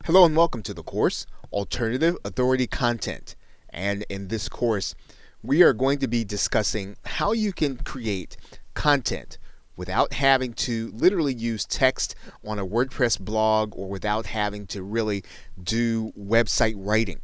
Hello and welcome to the course, Alternative Authority Content. And in this course, we are going to be discussing how you can create content without having to literally use text on a WordPress blog or without having to really do website writing.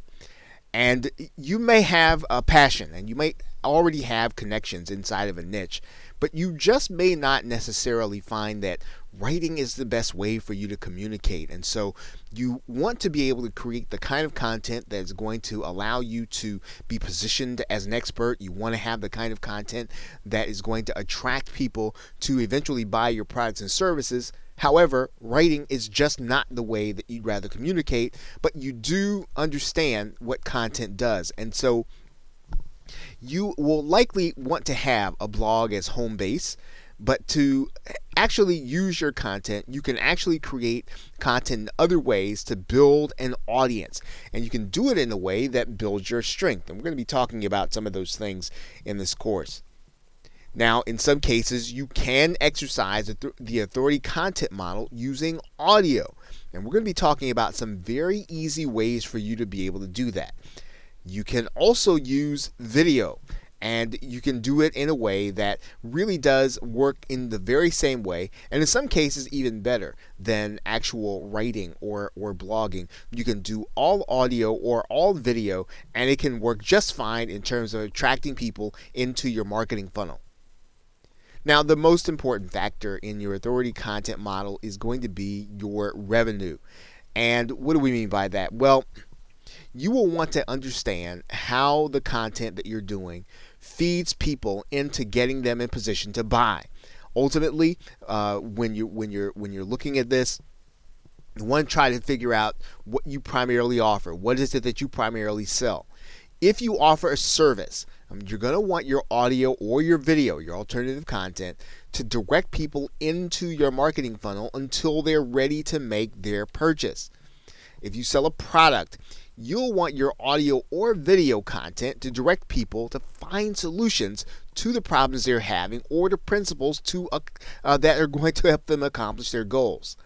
And you may have a passion and you may already have connections inside of a niche, but you just may not necessarily find that writing is the best way for you to communicate. And so you want to be able to create the kind of content that is going to allow you to be positioned as an expert. You want to have the kind of content that is going to attract people to eventually buy your products and services. However, writing is just not the way that you'd rather communicate, but you do understand what content does. And so you will likely want to have a blog as home base, but to actually use your content, you can actually create content in other ways to build an audience. And you can do it in a way that builds your strength. And we're going to be talking about some of those things in this course. Now, in some cases, you can exercise the authority content model using audio. And we're going to be talking about some very easy ways for you to be able to do that. You can also use video, and you can do it in a way that really does work in the very same way, and in some cases even better than actual writing or blogging. You can do all audio or all video, and it can work just fine in terms of attracting people into your marketing funnel. Now, the most important factor in your authority content model is going to be your revenue. And what do we mean by that? Well, you will want to understand how the content that you're doing feeds people into getting them in position to buy. Ultimately, when you're looking at this, you want to try to figure out what you primarily offer. What is it that you primarily sell? If you offer a service, you're going to want your audio or your video, your alternative content, to direct people into your marketing funnel until they're ready to make their purchase. If you sell a product, you'll want your audio or video content to direct people to find solutions to the problems they're having or the principles that are going to help them accomplish their goals.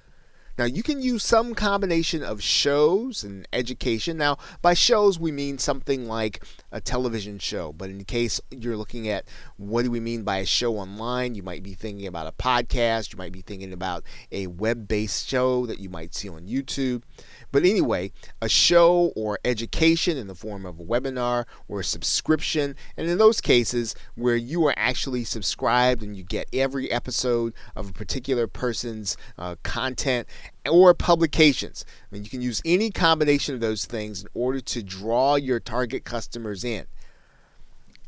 Now, you can use some combination of shows and education. Now, by shows, we mean something like a television show. But in case you're looking at what do we mean by a show online, you might be thinking about a podcast. You might be thinking about a web-based show that you might see on YouTube. But anyway, a show or education in the form of a webinar or a subscription. And in those cases where you are actually subscribed and you get every episode of a particular person's content, or publications. I mean, you can use any combination of those things in order to draw your target customers in.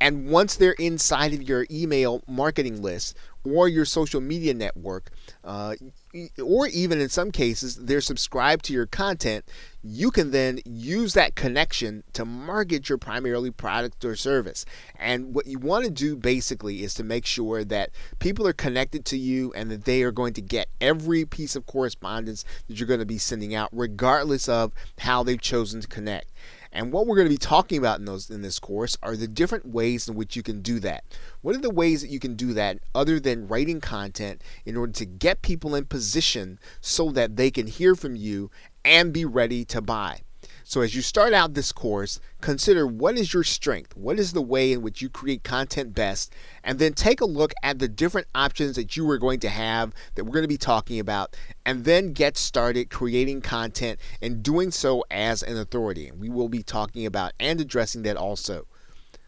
And once they're inside of your email marketing list or your social media network, or even in some cases they're subscribed to your content, you can then use that connection to market your primarily product or service. And what you want to do basically is to make sure that people are connected to you and that they are going to get every piece of correspondence that you're going to be sending out, regardless of how they've chosen to connect. And what we're going to be talking about in this course are the different ways in which you can do that. What are the ways that you can do that other than writing content in order to get people in position so that they can hear from you and be ready to buy? So as you start out this course, consider what is your strength, what is the way in which you create content best, and then take a look at the different options that you are going to have that we're going to be talking about, and then get started creating content and doing so as an authority. And we will be talking about and addressing that also.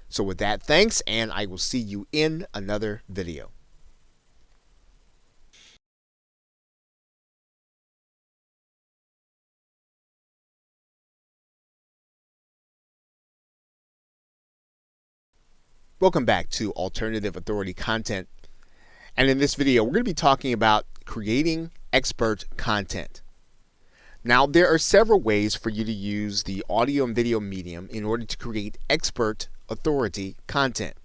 So with that, thanks, and I will see you in another video. Welcome back to Alternative Authority Content. And in this video, we're going to be talking about creating expert content. Now, there are several ways for you to use the audio and video medium in order to create expert authority content.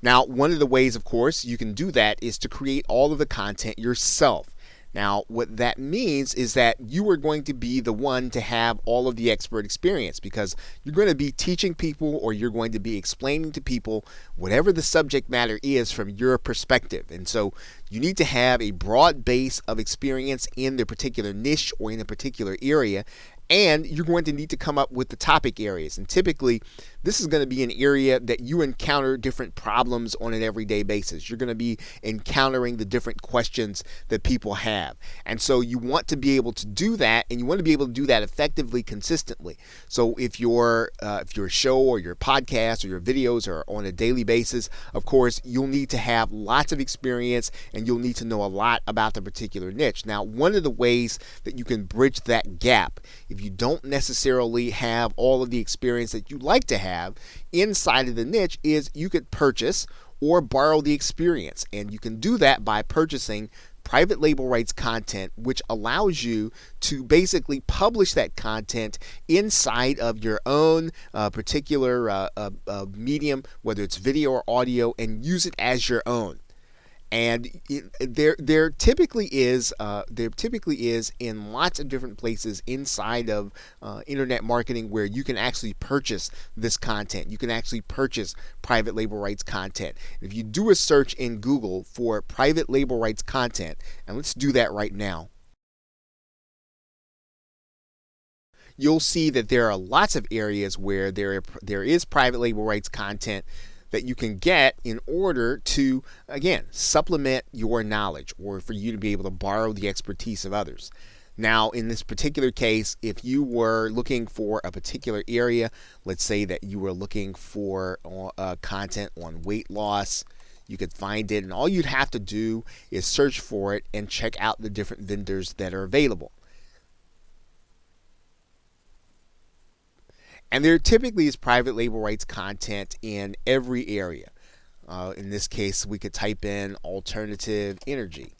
Now, one of the ways, of course, you can do that is to create all of the content yourself. Now, what that means is that you are going to be the one to have all of the expert experience, because you're going to be teaching people, or you're going to be explaining to people whatever the subject matter is from your perspective. And so you need to have a broad base of experience in the particular niche or in a particular area. And you're going to need to come up with the topic areas. And typically, this is going to be an area that you encounter different problems on an everyday basis. You're going to be encountering the different questions that people have. And so you want to be able to do that, and you want to be able to do that effectively, consistently. So if your show or your podcast or your videos are on a daily basis, of course, you'll need to have lots of experience, and you'll need to know a lot about the particular niche. Now, one of the ways that you can bridge that gap, if you don't necessarily have all of the experience that you'd like to have inside of the niche, is you could purchase or borrow the experience. And you can do that by purchasing private label rights content, which allows you to basically publish that content inside of your own particular medium, whether it's video or audio, and use it as your own. And there typically is in lots of different places inside of internet marketing where you can actually purchase this content. You can actually purchase private label rights content. If you do a search in Google for private label rights content, and let's do that right now, you'll see that there are lots of areas where there is private label rights content that you can get in order to, again, supplement your knowledge, or for you to be able to borrow the expertise of others. Now, in this particular case, if you were looking for a particular area, let's say that you were looking for content on weight loss, you could find it, and all you'd have to do is search for it and check out the different vendors that are available. And there typically is private label rights content in every area. In this case, we could type in alternative energy.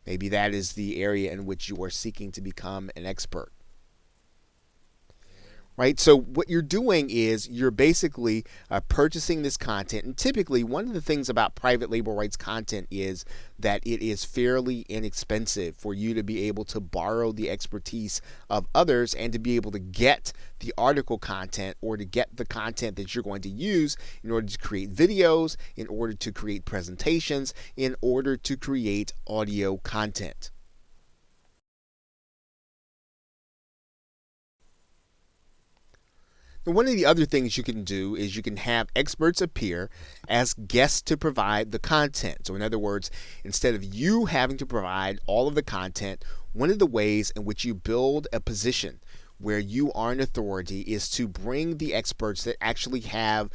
Maybe that is the area in which you are seeking to become an expert. Right? So what you're doing is you're basically purchasing this content. And typically, one of the things about private label rights content is that it is fairly inexpensive for you to be able to borrow the expertise of others and to be able to get the article content, or to get the content that you're going to use in order to create videos, in order to create presentations, in order to create audio content. Now, one of the other things you can do is you can have experts appear as guests to provide the content. So in other words, instead of you having to provide all of the content, one of the ways in which you build a position where you are an authority is to bring the experts that actually have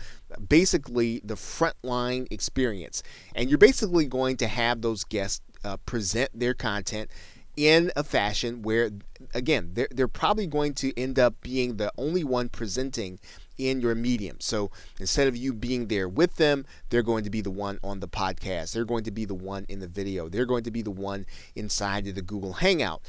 basically the frontline experience. And you're basically going to have those guests present their content in a fashion where, again, they're probably going to end up being the only one presenting in your medium. So instead of you being there with them, they're going to be the one on the podcast. They're going to be the one in the video. They're going to be the one inside of the Google Hangout.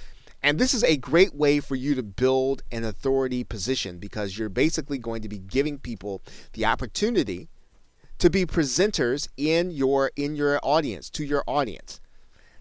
And this is a great way for you to build an authority position, because you're basically going to be giving people the opportunity to be presenters in your audience, to your audience.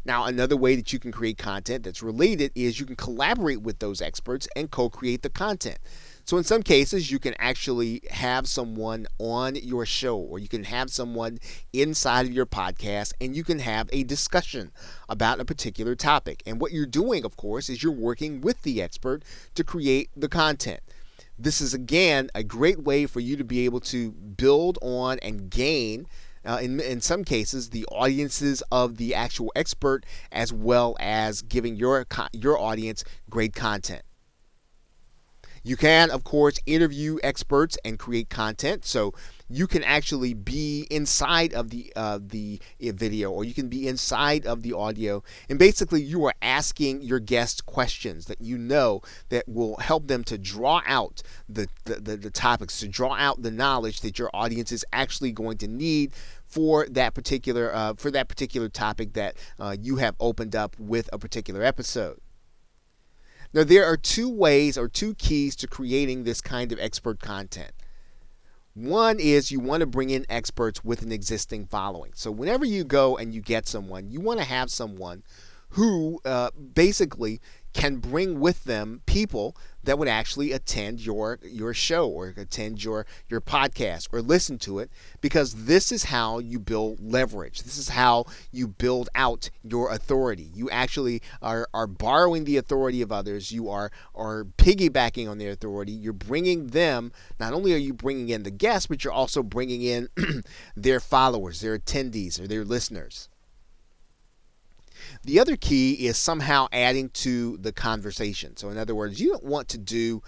Now, another way that you can create content that's related is you can collaborate with those experts and co-create the content. So in some cases, you can actually have someone on your show, or you can have someone inside of your podcast, and you can have a discussion about a particular topic. And what you're doing, of course, is you're working with the expert to create the content. This is, again, a great way for you to be able to build on and gain in some cases, the audiences of the actual expert, as well as giving your audience great content. You can, of course, interview experts and create content. So you can actually be inside of the video, or you can be inside of the audio, and basically you are asking your guests questions that you know that will help them to draw out the topics, to draw out the knowledge that your audience is actually going to need for that particular topic that you have opened up with a particular episode. Now, there are two ways or two keys to creating this kind of expert content. One is you want to bring in experts with an existing following. So whenever you go and you get someone, you want to have someone who basically can bring with them people that would actually attend your show or attend your podcast or listen to it, because this is how you build leverage. This is how you build out your authority. You actually are borrowing the authority of others. You are piggybacking on their authority. You're bringing them, not only are you bringing in the guests, but you're also bringing in their followers, their attendees, or their listeners. The other key is somehow adding to the conversation. So in other words, you don't want to do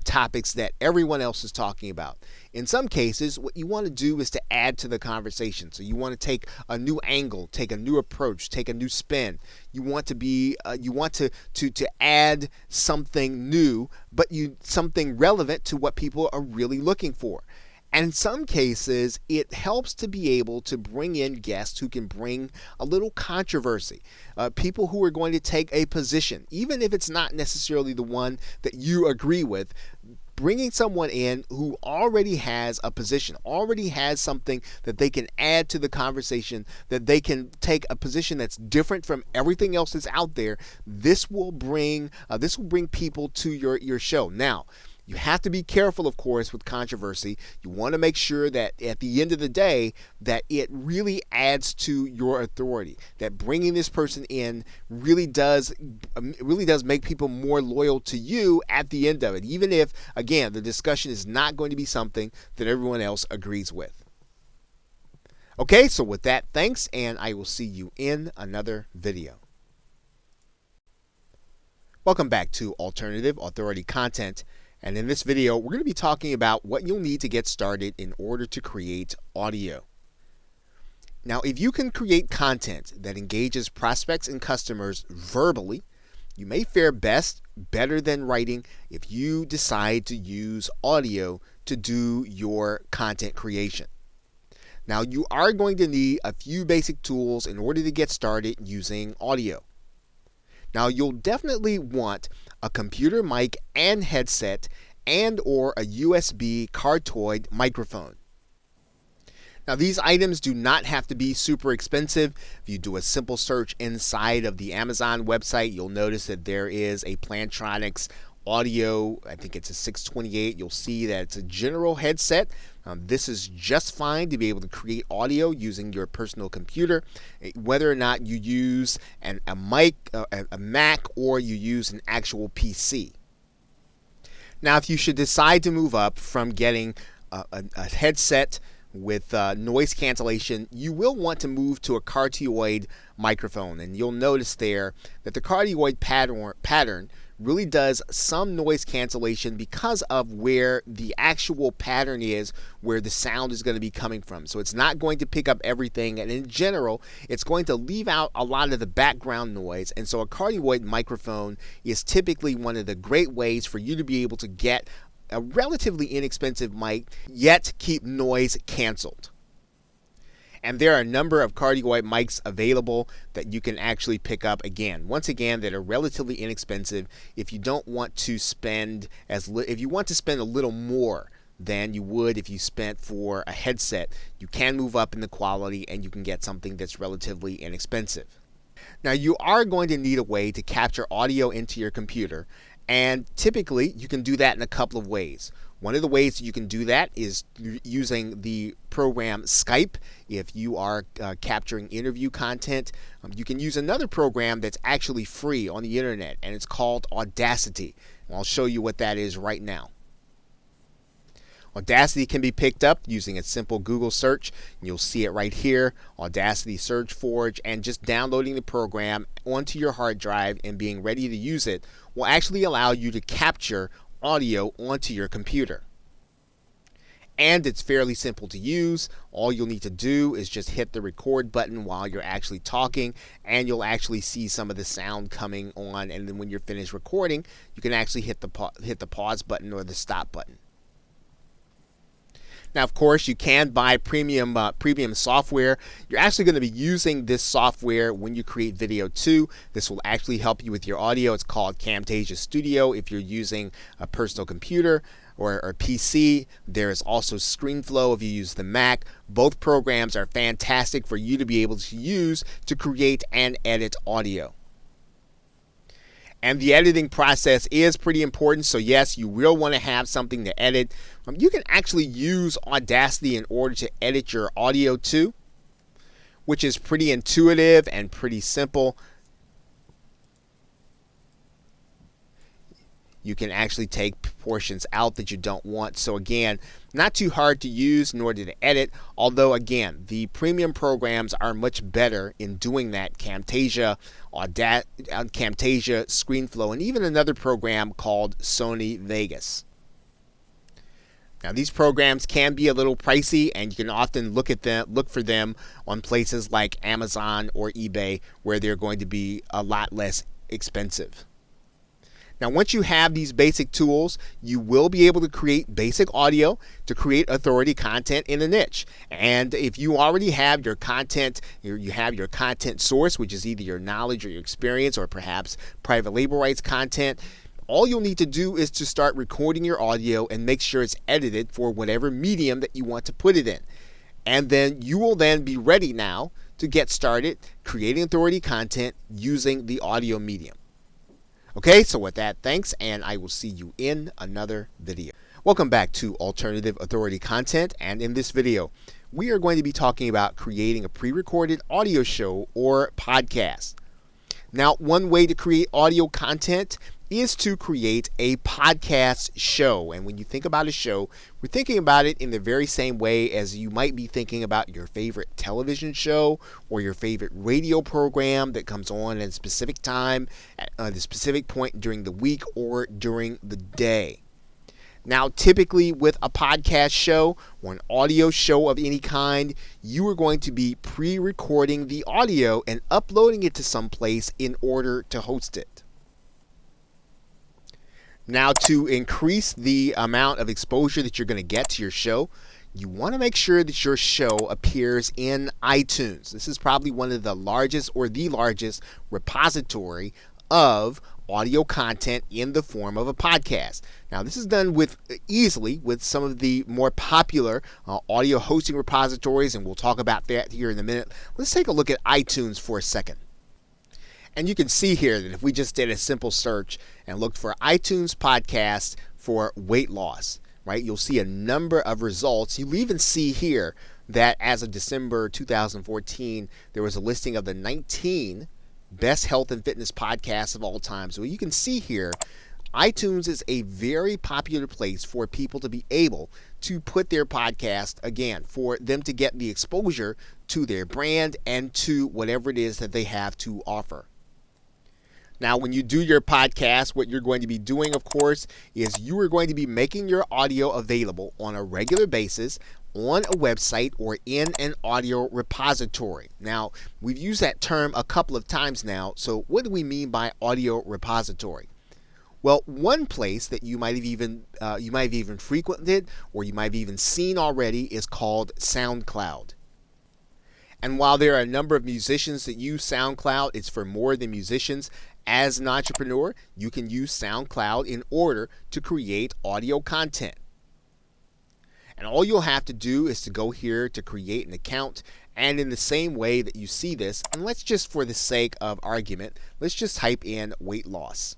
topics that everyone else is talking about. In some cases, what you want to do is to add to the conversation. So you want to take a new angle, take a new approach, take a new spin. You want to be, you want to add something new, but something relevant to what people are really looking for. And in some cases, it helps to be able to bring in guests who can bring a little controversy, people who are going to take a position, even if it's not necessarily the one that you agree with. Bringing someone in who already has a position, already has something that they can add to the conversation, that they can take a position that's different from everything else that's out there. This will bring people to your show. Now, you have to be careful, of course, with controversy. You want to make sure that at the end of the day, that it really adds to your authority, that bringing this person in really does make people more loyal to you at the end of it, even if, again, the discussion is not going to be something that everyone else agrees with. Okay, so with that, thanks, and I will see you in another video. Welcome back to Alternative Authority Content. And in this video, we're going to be talking about what you'll need to get started in order to create audio. Now, if you can create content that engages prospects and customers verbally, you may fare better than writing if you decide to use audio to do your content creation. Now, you are going to need a few basic tools in order to get started using audio. Now, you'll definitely want a computer mic and headset and or a USB cardioid microphone. Now, these items do not have to be super expensive. If you do a simple search inside of the Amazon website, you'll notice that there is a Plantronics audio, I think it's a 628. You'll see that it's a general headset. This is just fine to be able to create audio using your personal computer, whether or not you use a mic, a Mac, or you use an actual PC. Now, if you should decide to move up from getting a headset with noise cancellation, you will want to move to a cardioid microphone, and you'll notice there that the cardioid pattern really does some noise cancellation because of where the actual pattern is, where the sound is going to be coming from. So it's not going to pick up everything, and in general, it's going to leave out a lot of the background noise. And so a cardioid microphone is typically one of the great ways for you to be able to get a relatively inexpensive mic, yet keep noise canceled. And there are a number of cardioid mics available that you can actually pick up, once again, that are relatively inexpensive. If you don't want to spend if you want to spend a little more than you would if you spent for a headset, you can move up in the quality and you can get something that's relatively inexpensive. Now, you are going to need a way to capture audio into your computer, and typically you can do that in a couple of ways. One of the ways you can do that is using the program Skype. If you are capturing interview content, you can use another program that's actually free on the internet, and it's called Audacity. And I'll show you what that is right now. Audacity can be picked up using a simple Google search. You'll see it right here, Audacity SurgeForge, and just downloading the program onto your hard drive and being ready to use it will actually allow you to capture audio onto your computer. And it's fairly simple to use. All you'll need to do is just hit the record button while you're actually talking, and you'll actually see some of the sound coming on, and then when you're finished recording, you can actually hit the pause button or the stop button. Now, of course, you can buy premium software. You're actually going to be using this software when you create video too. This will actually help you with your audio. It's called Camtasia Studio if you're using a personal computer. or PC. There is also ScreenFlow if you use the Mac. Both programs are fantastic for you to be able to use to create and edit audio. And the editing process is pretty important. So yes, you will want to have something to edit. You can actually use Audacity in order to edit your audio too, which is pretty intuitive and pretty simple. You can actually take portions out that you don't want. So again, not too hard to use nor to edit, although again, the premium programs are much better in doing that. Camtasia, ScreenFlow, and even another program called Sony Vegas. Now these programs can be a little pricey, and you can often look for them on places like Amazon or eBay, where they're going to be a lot less expensive. Now, once you have these basic tools, you will be able to create basic audio to create authority content in a niche. And if you already have your content, you have your content source, which is either your knowledge or your experience or perhaps private label rights content, all you'll need to do is to start recording your audio and make sure it's edited for whatever medium that you want to put it in. And then you will then be ready now to get started creating authority content using the audio medium. Okay, so with that, thanks, and I will see you in another video. Welcome back to Alternative Authority Content, and in this video, we are going to be talking about creating a pre-recorded audio show or podcast. Now, one way to create audio content is to create a podcast show. And when you think about a show, we're thinking about it in the very same way as you might be thinking about your favorite television show or your favorite radio program that comes on at a specific time, at a specific point during the week or during the day. Now, typically with a podcast show or an audio show of any kind, you are going to be pre-recording the audio and uploading it to some place in order to host it. Now, to increase the amount of exposure that you're going to get to your show, you want to make sure that your show appears in iTunes. This is probably one of the largest or the largest repository of audio content in the form of a podcast. Now, this is done easily with some of the more popular audio hosting repositories, and we'll talk about that here in a minute. Let's take a look at iTunes for a second. And you can see here that if we just did a simple search and looked for iTunes podcast for weight loss, right, you'll see a number of results. You'll even see here that as of December 2014, there was a listing of the 19 best health and fitness podcasts of all time. So you can see here, iTunes is a very popular place for people to be able to put their podcast, again, for them to get the exposure to their brand and to whatever it is that they have to offer. Now, when you do your podcast, what you're going to be doing, of course, is you are going to be making your audio available on a regular basis on a website or in an audio repository. Now, we've used that term a couple of times now. So what do we mean by audio repository? Well, one place that you might have even frequented or you might have even seen already is called SoundCloud. And while there are a number of musicians that use SoundCloud, it's for more than musicians. As an entrepreneur, you can use SoundCloud in order to create audio content. And all you'll have to do is to go here to create an account. And in the same way that you see this, and let's just, for the sake of argument, let's just type in weight loss.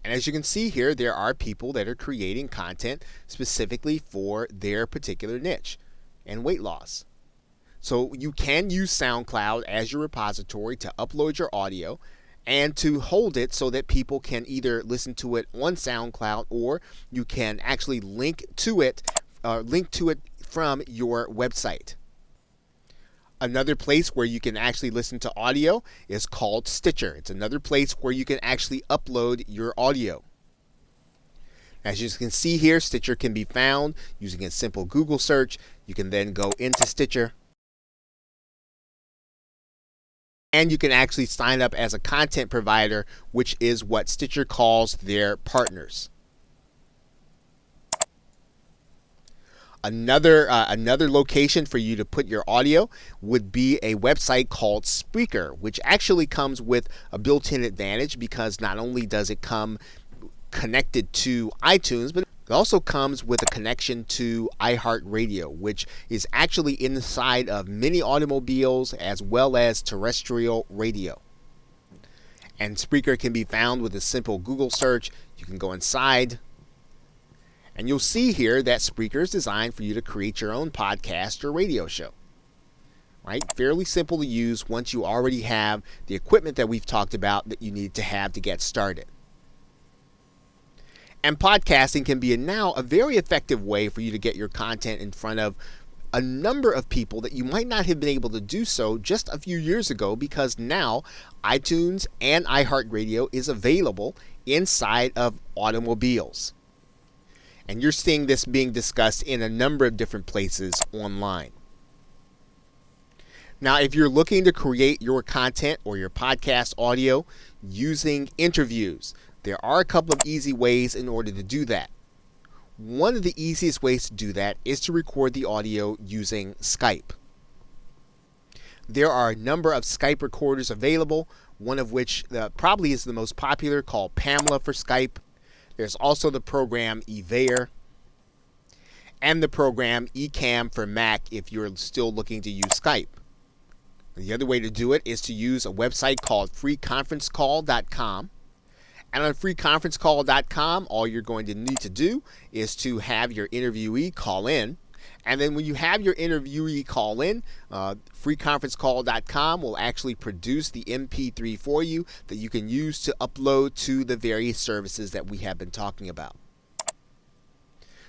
And as you can see here, there are people that are creating content specifically for their particular niche and weight loss. So you can use SoundCloud as your repository to upload your audio and to hold it so that people can either listen to it on SoundCloud or you can actually link to it from your website. Another place where you can actually listen to audio is called Stitcher. It's another place where you can actually upload your audio. As you can see here, Stitcher can be found using a simple Google search. You can then go into Stitcher, and you can actually sign up as a content provider, which is what Stitcher calls their partners. Another location for you to put your audio would be a website called Spreaker, which actually comes with a built-in advantage because not only does it come connected to iTunes, It also comes with a connection to iHeartRadio, which is actually inside of many automobiles as well as terrestrial radio. And Spreaker can be found with a simple Google search. You can go inside, and you'll see here that Spreaker is designed for you to create your own podcast or radio show. Right? Fairly simple to use once you already have the equipment that we've talked about that you need to have to get started. And podcasting can be now a very effective way for you to get your content in front of a number of people that you might not have been able to do so just a few years ago, because now iTunes and iHeartRadio is available inside of automobiles. And you're seeing this being discussed in a number of different places online. Now, if you're looking to create your content or your podcast audio using interviews, there are a couple of easy ways in order to do that. One of the easiest ways to do that is to record the audio using Skype. There are a number of Skype recorders available, one of which probably is the most popular, called Pamela for Skype. There's also the program Evair and the program Ecamm for Mac if you're still looking to use Skype. The other way to do it is to use a website called freeconferencecall.com. And on freeconferencecall.com, all you're going to need to do is to have your interviewee call in. And then when you have your interviewee call in, freeconferencecall.com will actually produce the MP3 for you that you can use to upload to the various services that we have been talking about.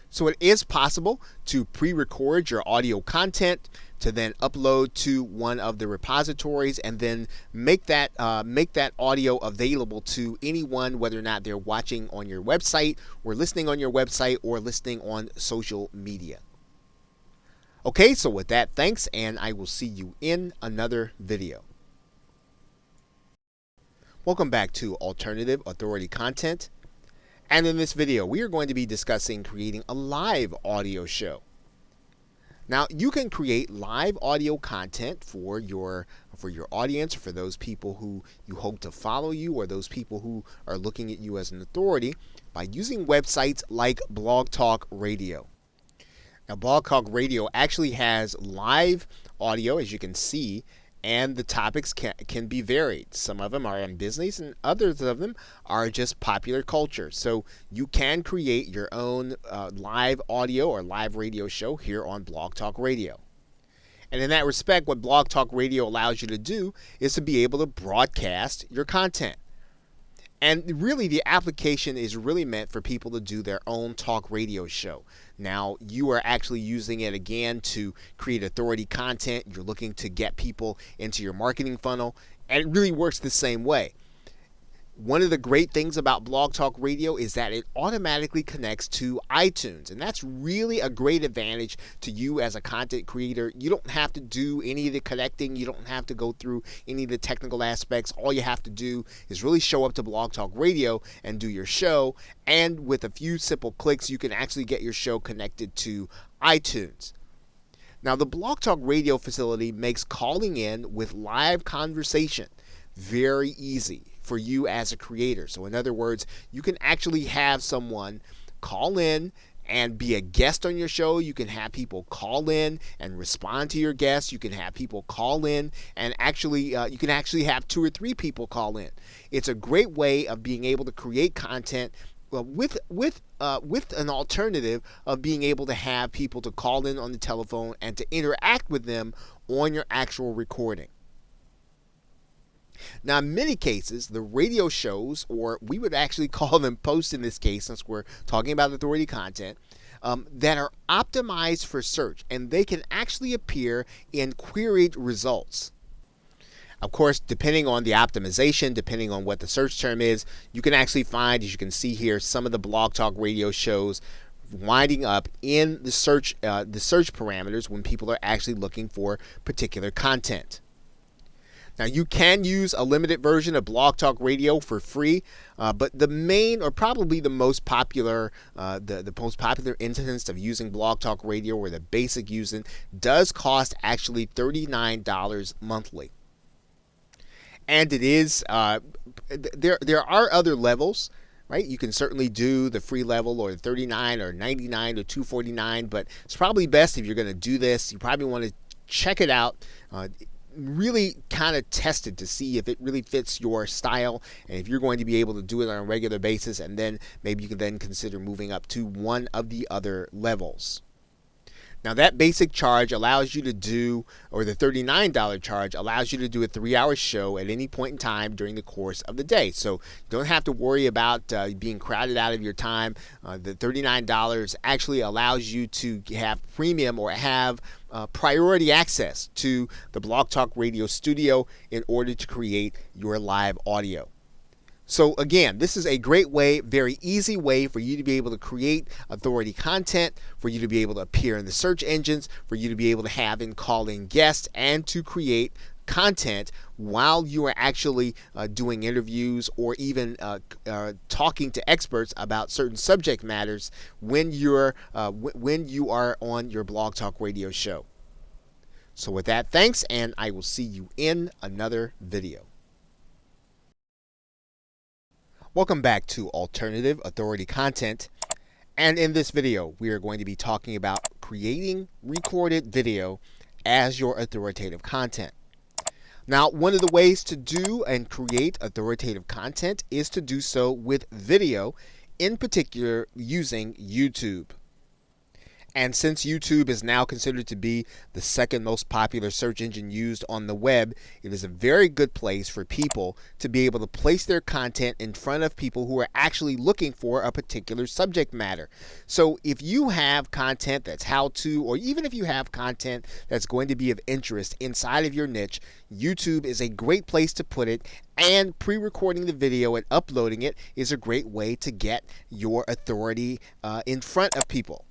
So it is possible to pre-record your audio content, to then upload to one of the repositories, and then make that audio available to anyone, whether or not they're watching on your website or listening on your website or listening on social media. Okay, so with that, thanks, and I will see you in another video. Welcome back to Alternative Authority Content. And in this video, we are going to be discussing creating a live audio show. Now, you can create live audio content for your audience, or for those people who you hope to follow you, or those people who are looking at you as an authority, by using websites like Blog Talk Radio. Now, Blog Talk Radio actually has live audio, as you can see, and the topics can be varied. Some of them are in business, and others of them are just popular culture. So you can create your own live audio or live radio show here on Blog Talk Radio. And in that respect, what Blog Talk Radio allows you to do is to be able to broadcast your content. And really, the application is really meant for people to do their own talk radio show. Now, you are actually using it again to create authority content. You're looking to get people into your marketing funnel, and it really works the same way. One of the great things about Blog Talk Radio is that it automatically connects to iTunes, and that's really a great advantage to you as a content creator. You don't have to do any of the connecting. You don't have to go through any of the technical aspects. All you have to do is really show up to Blog Talk Radio and do your show, and with a few simple clicks, you can actually get your show connected to iTunes. Now, the Blog Talk Radio facility makes calling in with live conversation very easy for you as a creator. So in other words, you can actually have someone call in and be a guest on your show. You can have people call in and respond to your guests. You can have people call in and you can actually have 2 or 3 people call in. It's a great way of being able to create content with an alternative of being able to have people to call in on the telephone and to interact with them on your actual recording. Now, in many cases, the radio shows, or we would actually call them posts in this case, since we're talking about authority content, that are optimized for search, and they can actually appear in queried results. Of course, depending on the optimization, depending on what the search term is, you can actually find, as you can see here, some of the Blog Talk Radio shows winding up in the search parameters when people are actually looking for particular content. Now, you can use a limited version of Blog Talk Radio for free, but the main, or probably the most popular, the most popular instance of using Blog Talk Radio, or the basic using, does cost actually $39 monthly. And it is there are other levels. right? You can certainly do the free level or 39 or 99 or 249, but it's probably best if you're going to do this, you probably want to check it out, really kind of test it to see if it really fits your style and if you're going to be able to do it on a regular basis, and then maybe you can then consider moving up to one of the other levels. Now that basic charge allows you to do, or the $39 charge allows you to do a 3-hour show at any point in time during the course of the day. So you don't have to worry about being crowded out of your time. The $39 actually allows you to have premium or have priority access to the Blog Talk Radio studio in order to create your live audio. So again, this is a great way, very easy way for you to be able to create authority content, for you to be able to appear in the search engines, for you to be able to have and call in guests, and to create content while you are actually doing interviews or even talking to experts about certain subject matters when you are on your Blog Talk Radio show. So with that, thanks, and I will see you in another video. Welcome back to Alternative Authority Content, and in this video we are going to be talking about creating recorded video as your authoritative content. Now, one of the ways to do and create authoritative content is to do so with video, in particular using YouTube. And since YouTube is now considered to be the second most popular search engine used on the web, it is a very good place for people to be able to place their content in front of people who are actually looking for a particular subject matter. So if you have content that's how-to, or even if you have content that's going to be of interest inside of your niche, YouTube is a great place to put it, and pre-recording the video and uploading it is a great way to get your authority in front of people.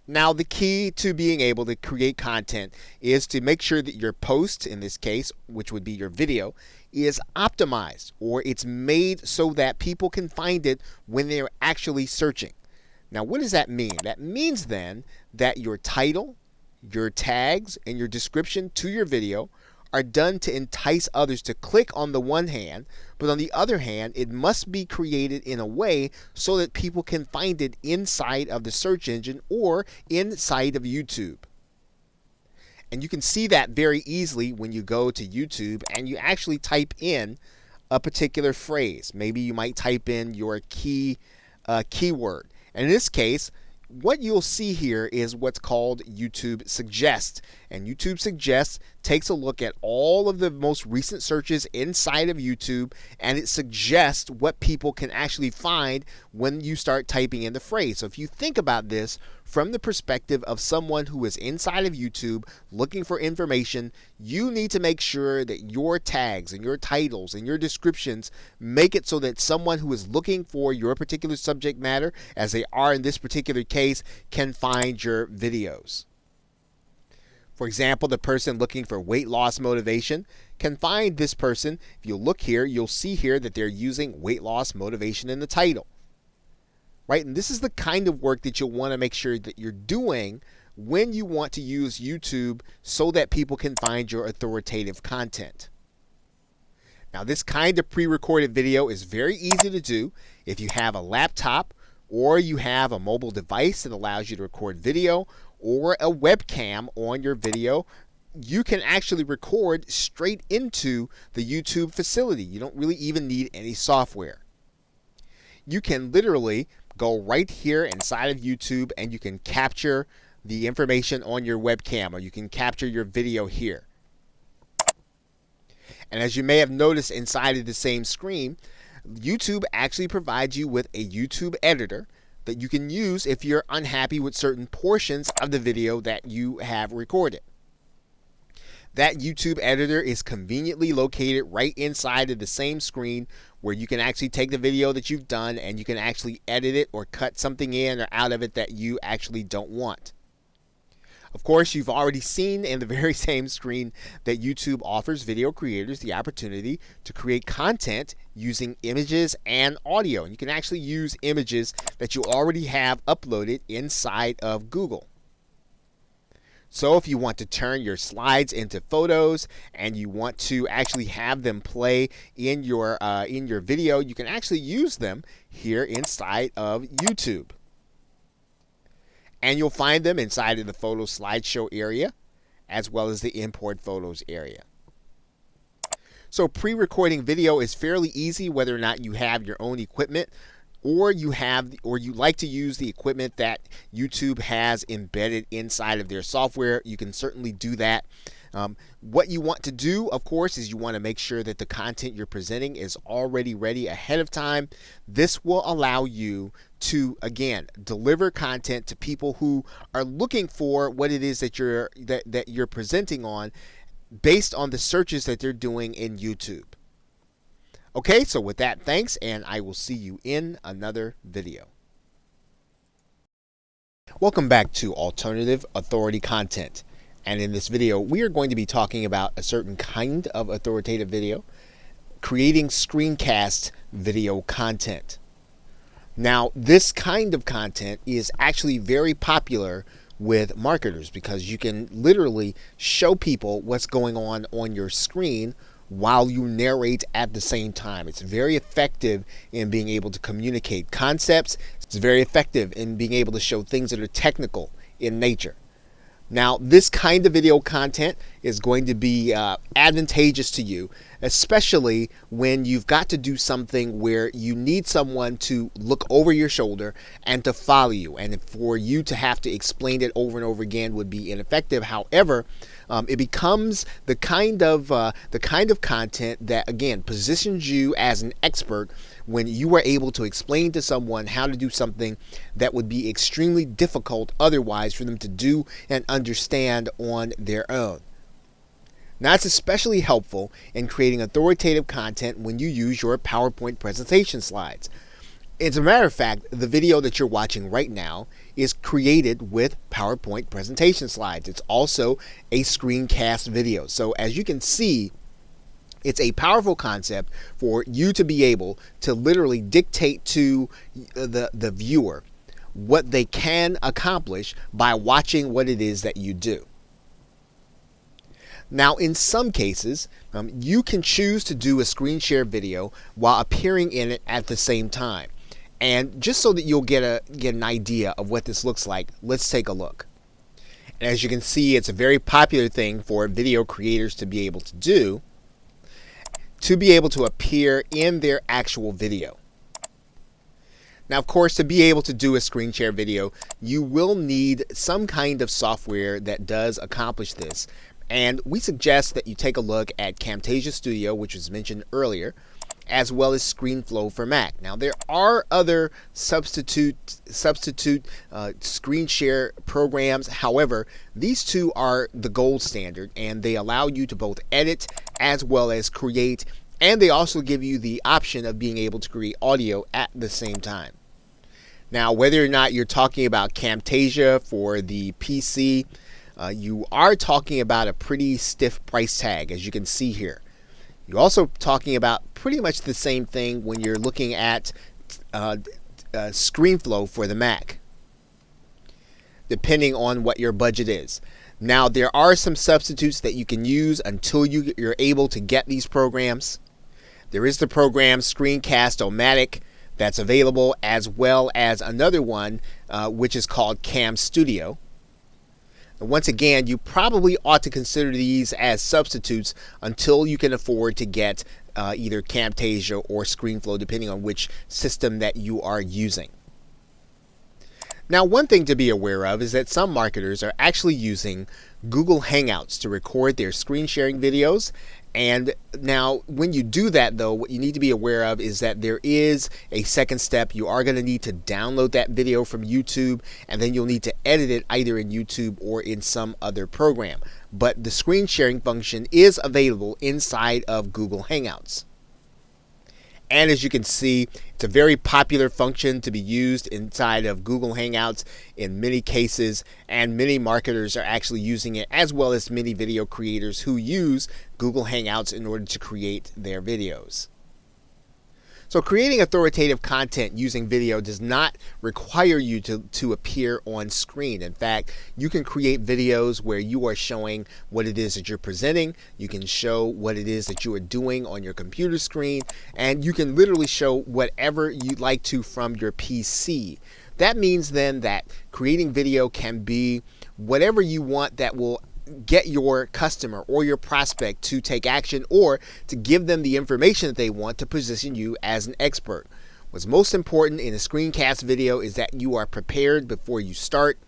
Now, the key to being able to create content is to make sure that your post, in this case, which would be your video, is optimized, or it's made so that people can find it when they're actually searching. Now, what does that mean? That means then that your title, your tags, and your description to your video are done to entice others to click on the one hand, but on the other hand, it must be created in a way so that people can find it inside of the search engine or inside of YouTube. And you can see that very easily when you go to YouTube and you actually type in a particular phrase. Maybe you might type in your keyword. And in this case, what you'll see here is what's called YouTube Suggest. And YouTube Suggest takes a look at all of the most recent searches inside of YouTube, and it suggests what people can actually find when you start typing in the phrase. So if you think about this from the perspective of someone who is inside of YouTube looking for information, you need to make sure that your tags and your titles and your descriptions make it so that someone who is looking for your particular subject matter, as they are in this particular case, can find your videos. For example, the person looking for weight loss motivation can find this person. If you look here, you'll see here that they're using weight loss motivation in the title. Right? And this is the kind of work that you'll want to make sure that you're doing when you want to use YouTube so that people can find your authoritative content. Now, this kind of pre-recorded video is very easy to do if you have a laptop or you have a mobile device that allows you to record video, or a webcam on your video. You can actually record straight into the YouTube facility. You don't really even need any software. You can literally go right here inside of YouTube and you can capture the information on your webcam, or you can capture your video here. And as you may have noticed inside of the same screen, YouTube actually provides you with a YouTube editor that you can use if you're unhappy with certain portions of the video that you have recorded. That YouTube editor is conveniently located right inside of the same screen, where you can actually take the video that you've done and you can actually edit it or cut something in or out of it that you actually don't want. Of course, you've already seen in the very same screen that YouTube offers video creators the opportunity to create content using images and audio. And you can actually use images that you already have uploaded inside of Google. So if you want to turn your slides into photos and you want to actually have them play in your video, you can actually use them here inside of YouTube. And you'll find them inside of the photo slideshow area as well as the import photos area. So pre-recording video is fairly easy whether or not you have your own equipment or you like to use the equipment that YouTube has embedded inside of their software. You can certainly do that. What you want to do, of course, is you want to make sure that the content you're presenting is already ready ahead of time. This will allow you to, again, deliver content to people who are looking for what it is that you're presenting on based on the searches that they're doing in YouTube. Okay, so with that, thanks, and I will see you in another video. Welcome back to Alternative Authority Content. And in this video, we are going to be talking about a certain kind of authoritative video, creating screencast video content. Now, this kind of content is actually very popular with marketers because you can literally show people what's going on your screen while you narrate at the same time. It's very effective in being able to communicate concepts. It's very effective in being able to show things that are technical in nature. Now, this kind of video content is going to be advantageous to you, especially when you've got to do something where you need someone to look over your shoulder and to follow you. And for you to have to explain it over and over again would be ineffective. However, it becomes the kind of content that, again, positions you as an expert when you are able to explain to someone how to do something that would be extremely difficult otherwise for them to do and understand on their own. Now, it's especially helpful in creating authoritative content when you use your PowerPoint presentation slides. As a matter of fact, the video that you're watching right now is created with PowerPoint presentation slides. It's also a screencast video. So as you can see, it's a powerful concept for you to be able to literally dictate to the viewer what they can accomplish by watching what it is that you do. Now, in some cases, you can choose to do a screen share video while appearing in it at the same time. And just so that you'll get an idea of what this looks like, let's take a look. And as you can see, it's a very popular thing for video creators to be able to do, to be able to appear in their actual video. Now, of course, to be able to do a screen share video, you will need some kind of software that does accomplish this. And we suggest that you take a look at Camtasia Studio, which was mentioned earlier, as well as ScreenFlow for Mac. Now, there are other substitute screen share programs. However, these two are the gold standard, and they allow you to both edit as well as create, and they also give you the option of being able to create audio at the same time. Now, whether or not you're talking about Camtasia for the PC, you are talking about a pretty stiff price tag, as you can see here. You're also talking about pretty much the same thing when you're looking at ScreenFlow for the Mac, depending on what your budget is. Now, there are some substitutes that you can use until you're able to get these programs. There is the program Screencast-O-Matic that's available, as well as another one which is called Cam Studio. Once again, you probably ought to consider these as substitutes until you can afford to get either Camtasia or ScreenFlow, depending on which system that you are using. Now, one thing to be aware of is that some marketers are actually using Google Hangouts to record their screen sharing videos. And now, when you do that, though, what you need to be aware of is that there is a second step. You are going to need to download that video from YouTube, and then you'll need to edit it either in YouTube or in some other program. But the screen sharing function is available inside of Google Hangouts. And as you can see, it's a very popular function to be used inside of Google Hangouts in many cases, and many marketers are actually using it, as well as many video creators who use Google Hangouts in order to create their videos. So creating authoritative content using video does not require you to appear on screen. In fact, you can create videos where you are showing what it is that you're presenting. You can show what it is that you are doing on your computer screen, and you can literally show whatever you'd like to from your PC. That means then that creating video can be whatever you want that will get your customer or your prospect to take action or to give them the information that they want to position you as an expert. What's most important in a screencast video is that you are prepared before you start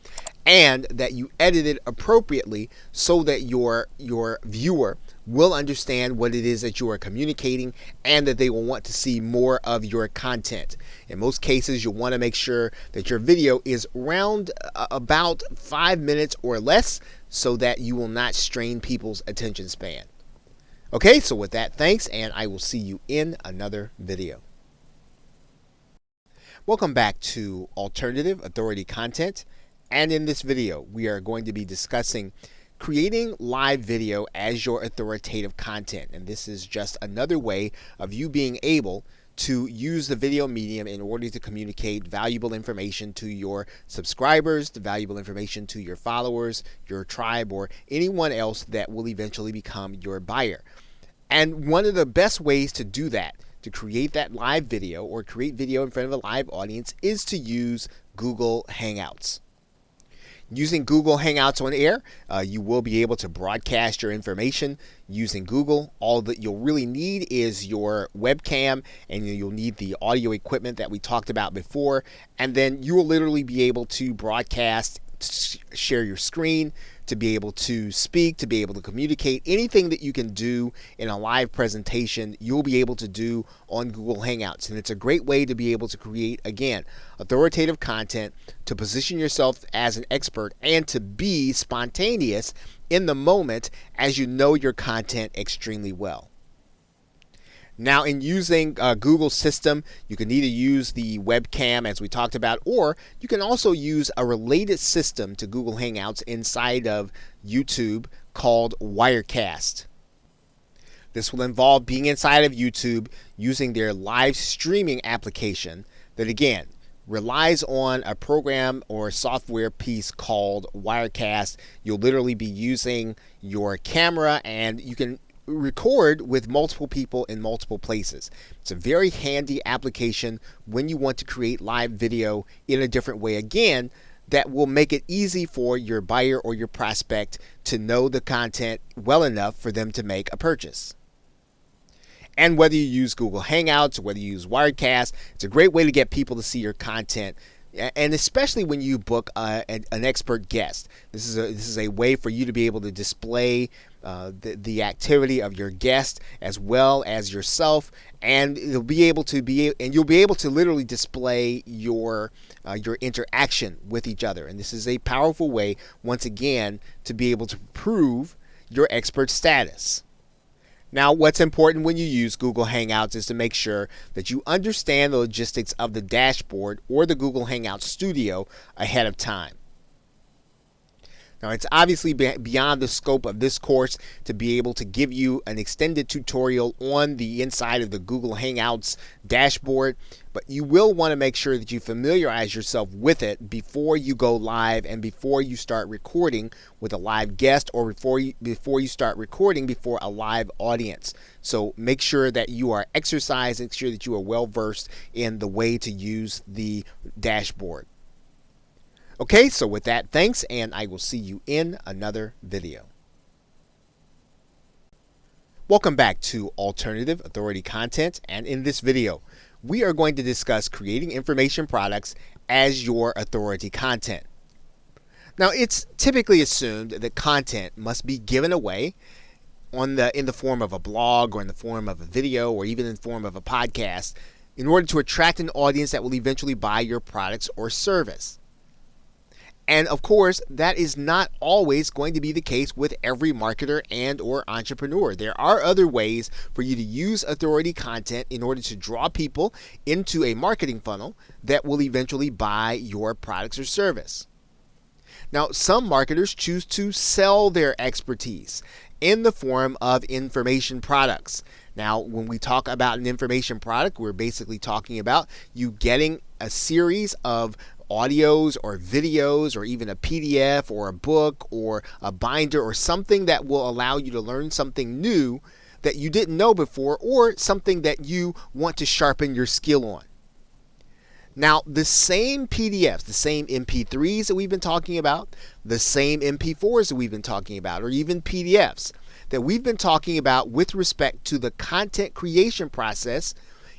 and that you edit it appropriately so that your viewer will understand what it is that you are communicating and that they will want to see more of your content. In most cases, you'll want to make sure that your video is around about 5 minutes or less so that you will not strain people's attention span. Okay, so with that, thanks, and I will see you in another video. Welcome back to Alternative Authority Content, and in this video, we are going to be discussing creating live video as your authoritative content. And this is just another way of you being able to use the video medium in order to communicate valuable information to your subscribers, the valuable information to your followers, your tribe, or anyone else that will eventually become your buyer. And one of the best ways to do that, to create that live video or create video in front of a live audience, is to use Google Hangouts. Using Google Hangouts on air, you will be able to broadcast your information using Google. All that you'll really need is your webcam, and you'll need the audio equipment that we talked about before, and then you will literally be able to broadcast, share your screen, to be able to speak, to be able to communicate. Anything that you can do in a live presentation, you'll be able to do on Google Hangouts. And it's a great way to be able to create, again, authoritative content, to position yourself as an expert, and to be spontaneous in the moment as you know your content extremely well. Now, in using Google's system, you can either use the webcam, as we talked about, or you can also use a related system to Google Hangouts inside of YouTube called Wirecast. This will involve being inside of YouTube using their live streaming application that, again, relies on a program or software piece called Wirecast. You'll literally be using your camera, and you can record with multiple people in multiple places. It's a very handy application when you want to create live video in a different way, again, that will make it easy for your buyer or your prospect to know the content well enough for them to make a purchase. And whether you use Google Hangouts or whether you use Wirecast, it's a great way to get people to see your content, and especially when you book an expert guest. This is a way for you to be able to display the activity of your guest as well as yourself, and you'll be able to literally display your interaction with each other. And this is a powerful way, once again, to be able to prove your expert status. Now, what's important when you use Google Hangouts is to make sure that you understand the logistics of the dashboard or the Google Hangout Studio ahead of time. Now, it's obviously beyond the scope of this course to be able to give you an extended tutorial on the inside of the Google Hangouts dashboard, but you will want to make sure that you familiarize yourself with it before you go live and before you start recording with a live guest, or before you start recording before a live audience. So make sure that you are exercised, make sure that you are well versed in the way to use the dashboard. Okay, so with that, thanks, and I will see you in another video. Welcome back to Alternative Authority Content, and in this video, we are going to discuss creating information products as your authority content. Now, it's typically assumed that content must be given away in the form of a blog, or in the form of a video, or even in the form of a podcast, in order to attract an audience that will eventually buy your products or service. And of course, that is not always going to be the case with every marketer and or entrepreneur. There are other ways for you to use authority content in order to draw people into a marketing funnel that will eventually buy your products or service. Now, some marketers choose to sell their expertise in the form of information products. Now, when we talk about an information product, we're basically talking about you getting a series of audios or videos or even a PDF or a book or a binder or something that will allow you to learn something new that you didn't know before, or something that you want to sharpen your skill on. Now, the same PDFs, the same MP3s that we've been talking about, the same MP4s that we've been talking about, or even PDFs that we've been talking about with respect to the content creation process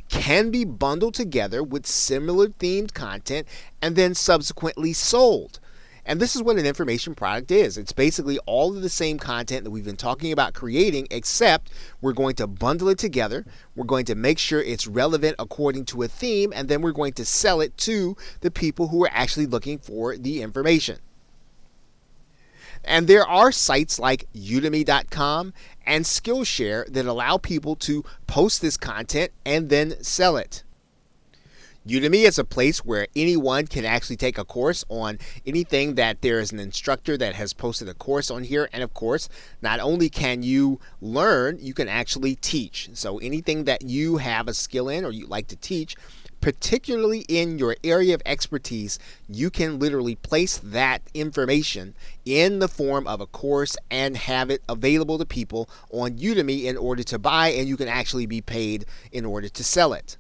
can be bundled together with similar themed content and then subsequently sold. And this is what an information product is. It's basically all of the same content that we've been talking about creating, except we're going to bundle it together. We're going to make sure it's relevant according to a theme, and then we're going to sell it to the people who are actually looking for the information. And there are sites like Udemy.com and Skillshare that allow people to post this content and then sell it. Udemy is a place where anyone can actually take a course on anything that there is an instructor that has posted a course on here. And of course, not only can you learn, you can actually teach. So anything that you have a skill in or you like to teach, particularly in your area of expertise, you can literally place that information in the form of a course and have it available to people on Udemy in order to buy, and you can actually be paid in order to sell it.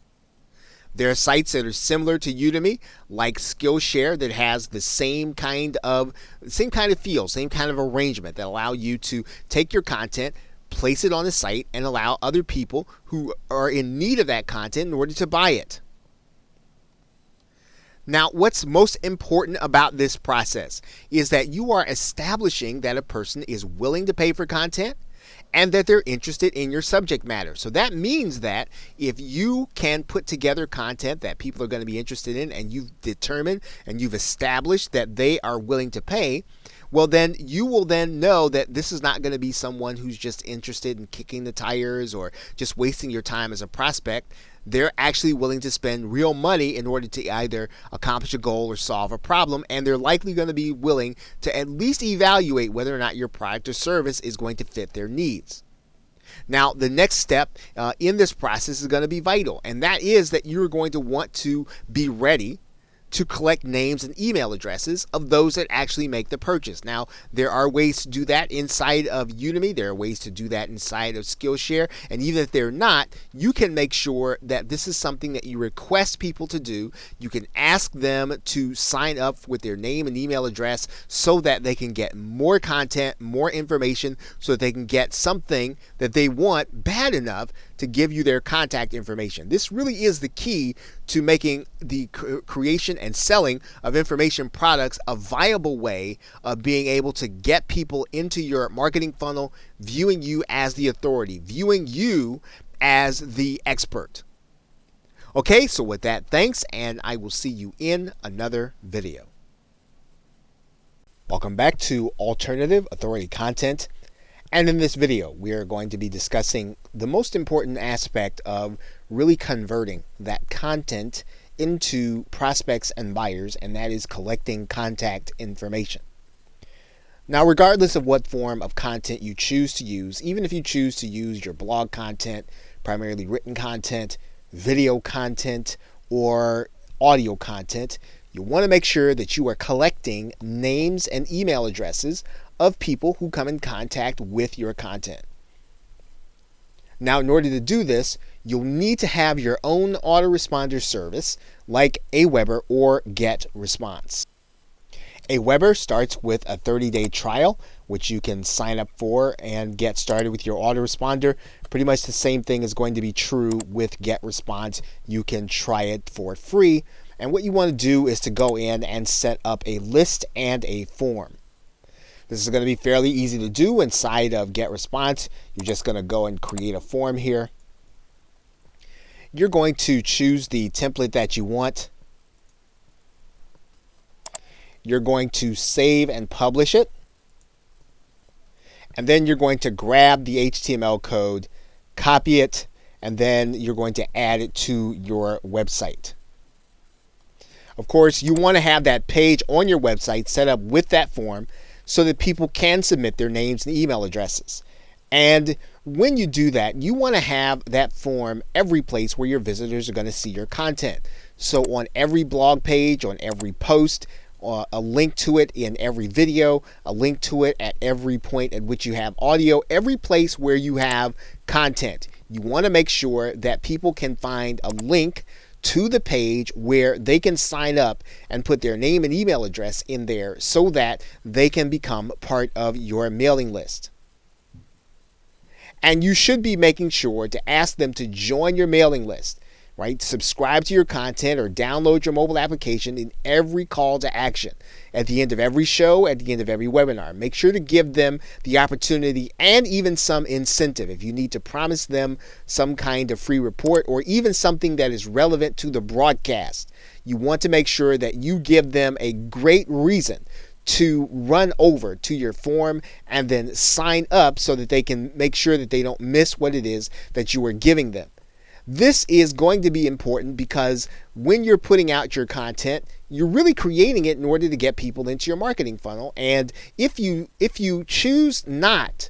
There are sites that are similar to Udemy, like Skillshare, that has the same kind of feel, same kind of arrangement that allow you to take your content, place it on the site, and allow other people who are in need of that content in order to buy it. Now, what's most important about this process is that you are establishing that a person is willing to pay for content and that they're interested in your subject matter. So that means that if you can put together content that people are going to be interested in, and you've determined and you've established that they are willing to pay, well, then you will then know that this is not going to be someone who's just interested in kicking the tires or just wasting your time as a prospect. They're actually willing to spend real money in order to either accomplish a goal or solve a problem, and they're likely going to be willing to at least evaluate whether or not your product or service is going to fit their needs. Now, the next step in this process is going to be vital, and that is that you're going to want to be ready to collect names and email addresses of those that actually make the purchase. Now, there are ways to do that inside of Udemy. There are ways to do that inside of Skillshare. And even if they're not, you can make sure that this is something that you request people to do. You can ask them to sign up with their name and email address so that they can get more content, more information, so that they can get something that they want bad enough to give you their contact information. This really is the key to making the creation and selling of information products a viable way of being able to get people into your marketing funnel, viewing you as the authority, viewing you as the expert. Okay, so with that, thanks, and I will see you in another video. Welcome back to Alternative Authority Content. And in this video, we are going to be discussing the most important aspect of really converting that content into prospects and buyers, and that is collecting contact information. Now, regardless of what form of content you choose to use, even if you choose to use your blog content, primarily written content, video content, or audio content, you want to make sure that you are collecting names and email addresses of people who come in contact with your content. Now, in order to do this, you'll need to have your own autoresponder service like Aweber or GetResponse. Aweber starts with a 30-day trial, which you can sign up for and get started with your autoresponder. Pretty much the same thing is going to be true with GetResponse. You can try it for free. And what you want to do is to go in and set up a list and a form. This is going to be fairly easy to do inside of GetResponse. You're just going to go and create a form here. You're going to choose the template that you want. You're going to save and publish it. And then you're going to grab the HTML code, copy it, and then you're going to add it to your website. Of course, you want to have that page on your website set up with that form so that people can submit their names and email addresses. And when you do that, you want to have that form every place where your visitors are going to see your content. So on every blog page, on every post, a link to it in every video, a link to it at every point at which you have audio, every place where you have content. You want to make sure that people can find a link to the page where they can sign up and put their name and email address in there so that they can become part of your mailing list. And you should be making sure to ask them to join your mailing list, right? Subscribe to your content or download your mobile application in every call to action. At the end of every show, at the end of every webinar, make sure to give them the opportunity and even some incentive. If you need to promise them some kind of free report or even something that is relevant to the broadcast, you want to make sure that you give them a great reason to run over to your form and then sign up so that they can make sure that they don't miss what it is that you are giving them. This is going to be important because when you're putting out your content, you're really creating it in order to get people into your marketing funnel. And if you choose not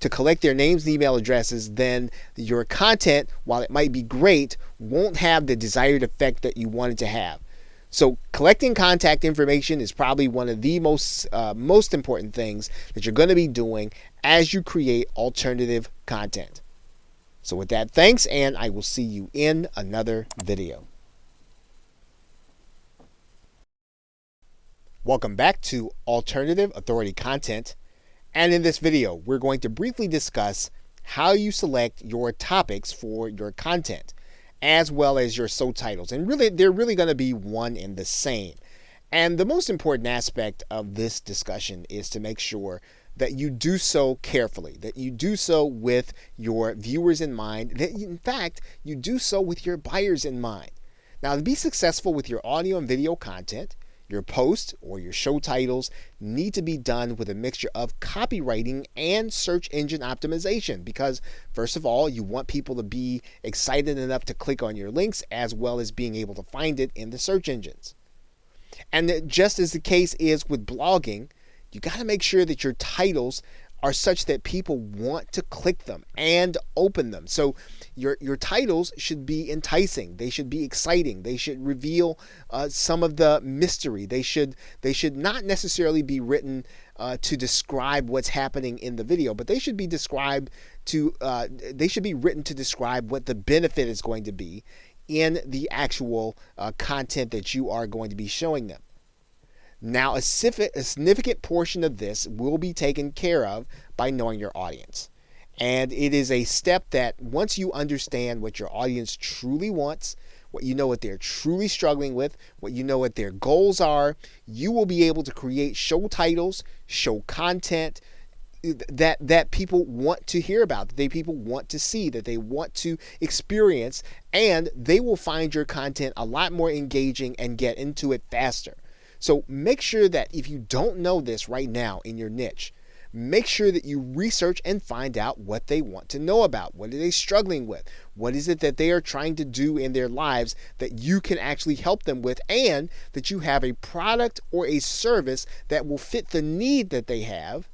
to collect their names and email addresses, then your content, while it might be great, won't have the desired effect that you want it to have. So collecting contact information is probably one of the most important things that you're going to be doing as you create alternative content. So with that, thanks, and I will see you in another video. Welcome back to Alternative Authority Content. And in this video, we're going to briefly discuss how you select your topics for your content, as well as your subtitles. And really, they're really going to be one and the same. And the most important aspect of this discussion is to make sure that you do so carefully, that you do so with your viewers in mind, that in fact, you do so with your buyers in mind. Now, to be successful with your audio and video content, your posts or your show titles need to be done with a mixture of copywriting and search engine optimization because, first of all, you want people to be excited enough to click on your links as well as being able to find it in the search engines. And just as the case is with blogging, you got to make sure that your titles are such that people want to click them and open them. So your titles should be enticing. They should be exciting. They should reveal some of the mystery. They should not necessarily be written to describe what's happening in the video, but they should be written to describe what the benefit is going to be in the actual content that you are going to be showing them. Now, a significant portion of this will be taken care of by knowing your audience. And it is a step that once you understand what your audience truly wants, what you know what they're truly struggling with, what you know what their goals are, you will be able to create show titles, show content that people want to hear about, that people want to see, that they want to experience, and they will find your content a lot more engaging and get into it faster. So make sure that if you don't know this right now in your niche, make sure that you research and find out what they want to know about. What are they struggling with? What is it that they are trying to do in their lives that you can actually help them with, and that you have a product or a service that will fit the need that they have,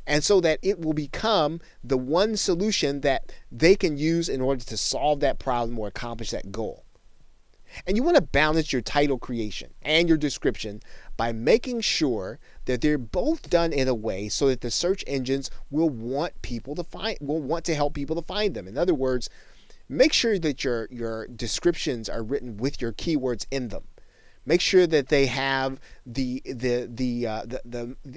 and so that it will become the one solution that they can use in order to solve that problem or accomplish that goal. And you want to balance your title creation and your description by making sure that they're both done in a way so that the search engines will want to help people to find them. In other words, make sure that your descriptions are written with your keywords in them. Make sure that they have the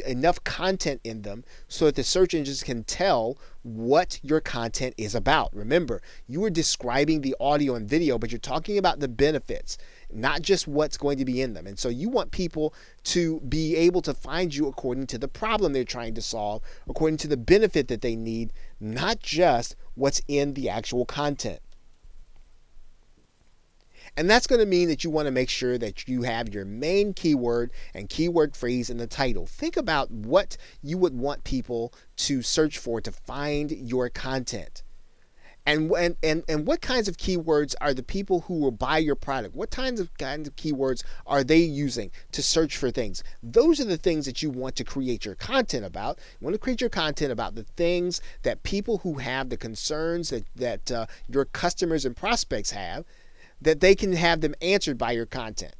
enough content in them so that the search engines can tell what your content is about. Remember, you are describing the audio and video, but you're talking about the benefits, not just what's going to be in them. And so you want people to be able to find you according to the problem they're trying to solve, according to the benefit that they need, not just what's in the actual content. And that's going to mean that you want to make sure that you have your main keyword and keyword phrase in the title. Think about what you would want people to search for to find your content. And what kinds of keywords are the people who will buy your product? What kinds of keywords are they using to search for things? Those are the things that you want to create your content about. You want to create your content about the things that people who have the concerns that your customers and prospects have, that they can have them answered by your content.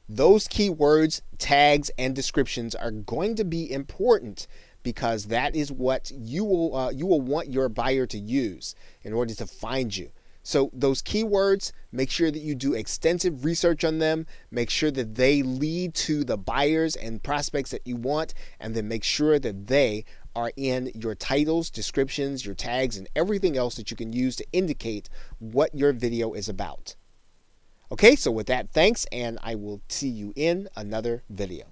Those keywords, tags, and descriptions are going to be important, because that is what you will want your buyer to use in order to find you. So those keywords, make sure that you do extensive research on them. Make sure that they lead to the buyers and prospects that you want, and then make sure that they are in your titles, descriptions, your tags, and everything else that you can use to indicate what your video is about. Okay, so with that, thanks, and I will see you in another video.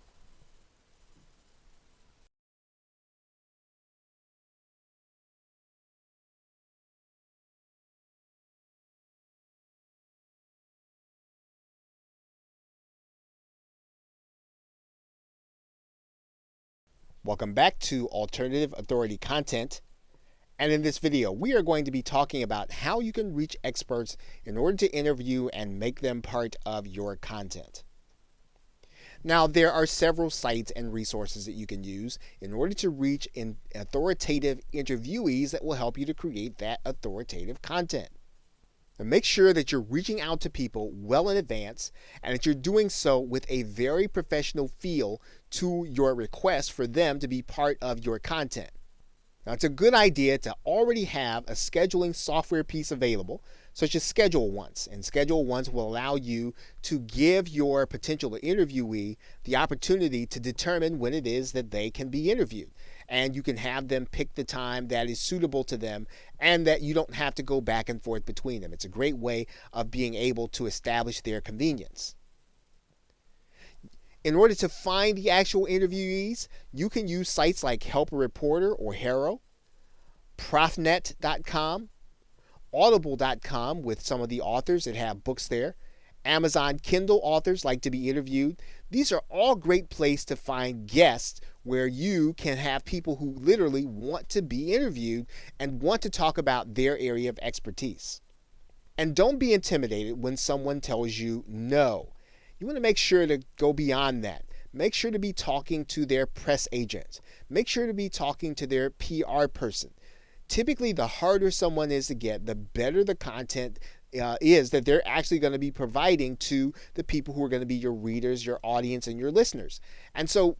Welcome back to Alternative Authority Content. And in this video, we are going to be talking about how you can reach experts in order to interview and make them part of your content. Now, there are several sites and resources that you can use in order to reach authoritative interviewees that will help you to create that authoritative content. Now, make sure that you're reaching out to people well in advance, and that you're doing so with a very professional feel to your request for them to be part of your content. Now, it's a good idea to already have a scheduling software piece available, such as Schedule Once. And Schedule Once will allow you to give your potential interviewee the opportunity to determine when it is that they can be interviewed. And you can have them pick the time that is suitable to them, and that you don't have to go back and forth between them. It's a great way of being able to establish their convenience. In order to find the actual interviewees, you can use sites like Help a Reporter or HARO, Profnet.com, Audible.com with some of the authors that have books there. Amazon Kindle authors like to be interviewed. These are all great places to find guests where you can have people who literally want to be interviewed and want to talk about their area of expertise. And don't be intimidated when someone tells you no. You want to make sure to go beyond that. Make sure to be talking to their press agent. Make sure to be talking to their PR person. Typically, the harder someone is to get, the better the content is that they're actually going to be providing to the people who are going to be your readers, your audience, and your listeners. And so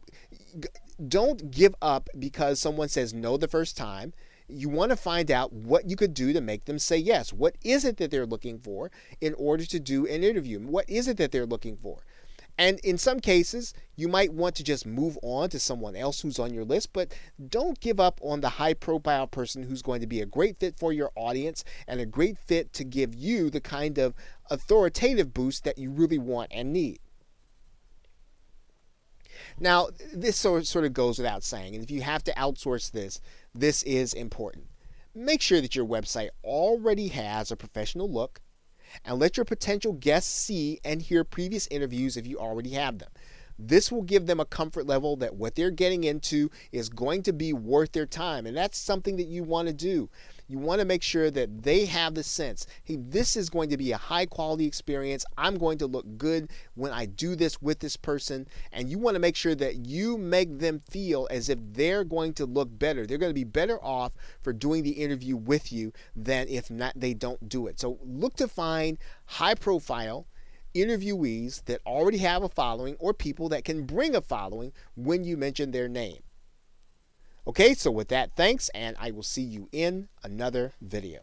don't give up because someone says no the first time. You want to find out what you could do to make them say yes. What is it that they're looking for in order to do an interview? What is it that they're looking for? And in some cases, you might want to just move on to someone else who's on your list, but don't give up on the high-profile person who's going to be a great fit for your audience and a great fit to give you the kind of authoritative boost that you really want and need. Now, this sort of goes without saying, and if you have to outsource this, this is important. Make sure that your website already has a professional look, and let your potential guests see and hear previous interviews if you already have them. This will give them a comfort level that what they're getting into is going to be worth their time, and that's something that you want to do. You want to make sure that they have the sense, hey, this is going to be a high quality experience. I'm going to look good when I do this with this person. And you want to make sure that you make them feel as if they're going to look better. They're going to be better off for doing the interview with you than if not they don't do it. So look to find high profile interviewees that already have a following or people that can bring a following when you mention their name. Okay, so with that, thanks, and I will see you in another video.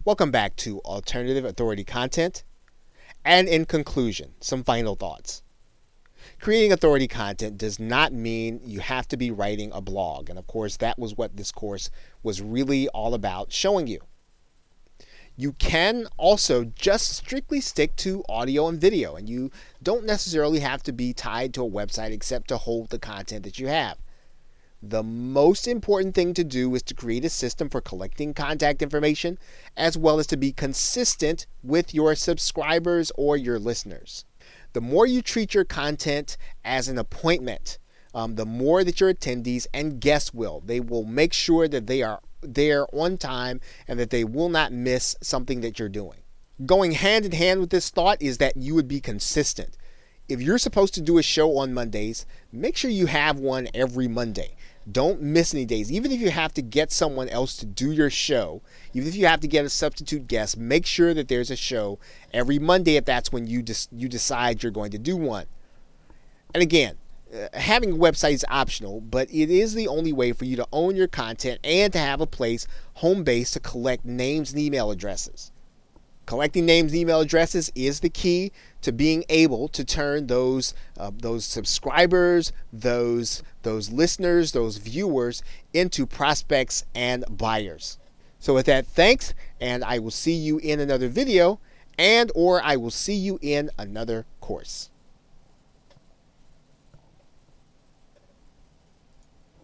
Welcome back to Alternative Authority Content. And in conclusion, some final thoughts. Creating authority content does not mean you have to be writing a blog. And of course, that was what this course was really all about showing you. You can also just strictly stick to audio and video, and you don't necessarily have to be tied to a website except to hold the content that you have. The most important thing to do is to create a system for collecting contact information, as well as to be consistent with your subscribers or your listeners. The more you treat your content as an appointment, the more that your attendees and guests will. They will make sure that they are there on time and that they will not miss something that you're doing. Going hand in hand with this thought is that you would be consistent. If you're supposed to do a show on Mondays, make sure you have one every Monday. Don't miss any days. Even if you have to get someone else to do your show, even if you have to get a substitute guest, make sure that there's a show every Monday if that's when you decide you're going to do one. And again, having a website is optional, but it is the only way for you to own your content and to have a place, home base, to collect names and email addresses. Collecting names and email addresses is the key to being able to turn those subscribers, those listeners, those viewers into prospects and buyers. So with that, thanks, and I will see you in another video, and or I will see you in another course.